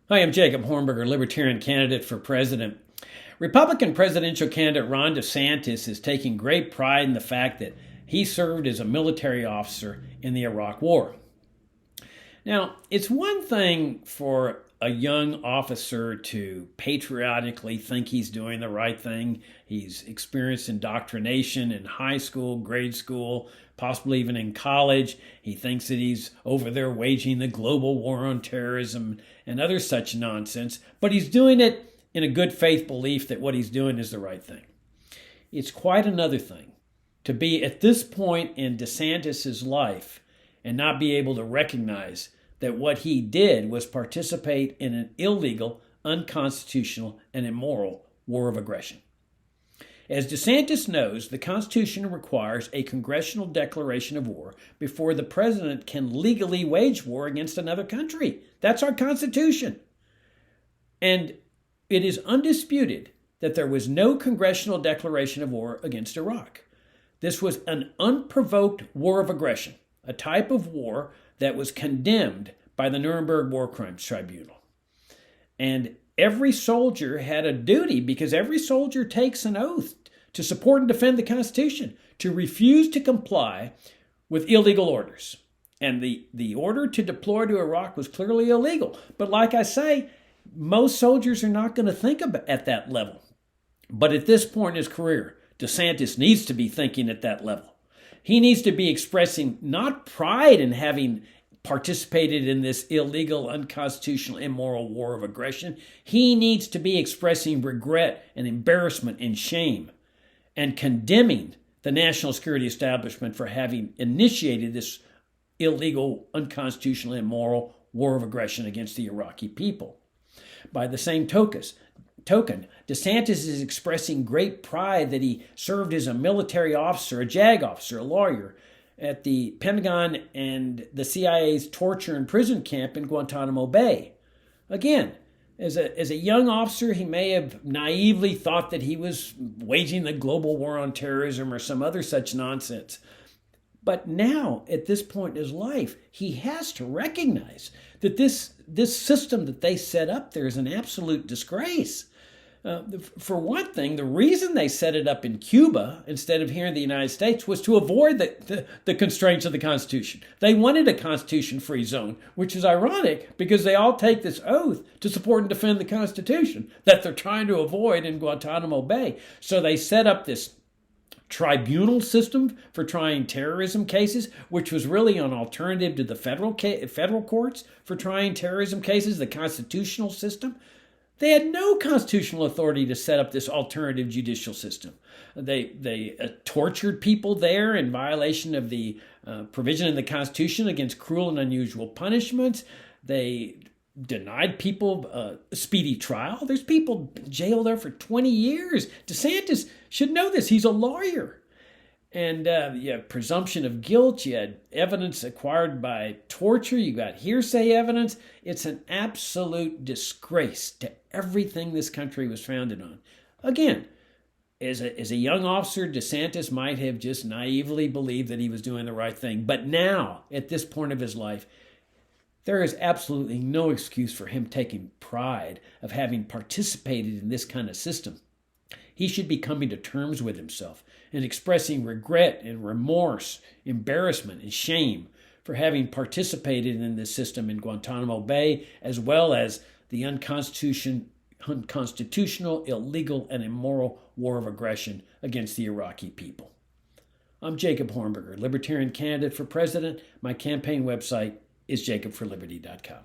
Hi, I'm Jacob Hornberger, Libertarian candidate for president. Republican presidential candidate Ron DeSantis is taking great pride in the fact that he served as a military officer in the Iraq War. Now, it's one thing for a young officer to patriotically think he's doing the right thing. He's experienced indoctrination in high school, grade school, possibly even in college. He thinks that he's over there waging the global war on terrorism and other such nonsense, but he's doing it in a good faith belief that what he's doing is the right thing. It's quite another thing to be at this point in DeSantis's life and not be able to recognize that what he did was participate in an illegal, unconstitutional, and immoral war of aggression. As DeSantis knows, the Constitution requires a congressional declaration of war before the president can legally wage war against another country. That's our Constitution. And it is undisputed that there was no congressional declaration of war against Iraq. This was an unprovoked war of aggression, a type of war that was condemned by the Nuremberg War Crimes Tribunal. And every soldier had a duty, because every soldier takes an oath to support and defend the Constitution, to refuse to comply with illegal orders. And the order to deploy to Iraq was clearly illegal. But like I say, most soldiers are not going to think at that level. But at this point in his career, DeSantis needs to be thinking at that level. He needs to be expressing not pride in having participated in this illegal, unconstitutional, immoral war of aggression. He needs to be expressing regret and embarrassment and shame and condemning the national security establishment for having initiated this illegal, unconstitutional, immoral war of aggression against the Iraqi people. By the same token, DeSantis is expressing great pride that he served as a military officer, a JAG officer, a lawyer, at the Pentagon and the CIA's torture and prison camp in Guantanamo Bay. Again, as a young officer, he may have naively thought that he was waging the global war on terrorism or some other such nonsense. But now, at this point in his life, he has to recognize that this system that they set up there is an absolute disgrace. For one thing, the reason they set it up in Cuba instead of here in the United States was to avoid the constraints of the Constitution. They wanted a Constitution-free zone, which is ironic because they all take this oath to support and defend the Constitution that they're trying to avoid in Guantanamo Bay. So they set up this tribunal system for trying terrorism cases, which was really an alternative to the federal courts for trying terrorism cases, the constitutional system. They had no constitutional authority to set up this alternative judicial system. They tortured people there in violation of the provision in the Constitution against cruel and unusual punishments. They denied people a speedy trial. There's people jailed there for 20 years. DeSantis should know this. He's a lawyer. And you have presumption of guilt. You had evidence acquired by torture. You got hearsay evidence. It's an absolute disgrace to everything this country was founded on. Again, as a young officer, DeSantis might have just naively believed that he was doing the right thing. But now, at this point of his life, there is absolutely no excuse for him taking pride of having participated in this kind of system. He should be coming to terms with himself and expressing regret and remorse, embarrassment and shame for having participated in this system in Guantanamo Bay, as well as the unconstitutional, illegal, and immoral war of aggression against the Iraqi people. I'm Jacob Hornberger, Libertarian candidate for president. My campaign website is jacobforliberty.com.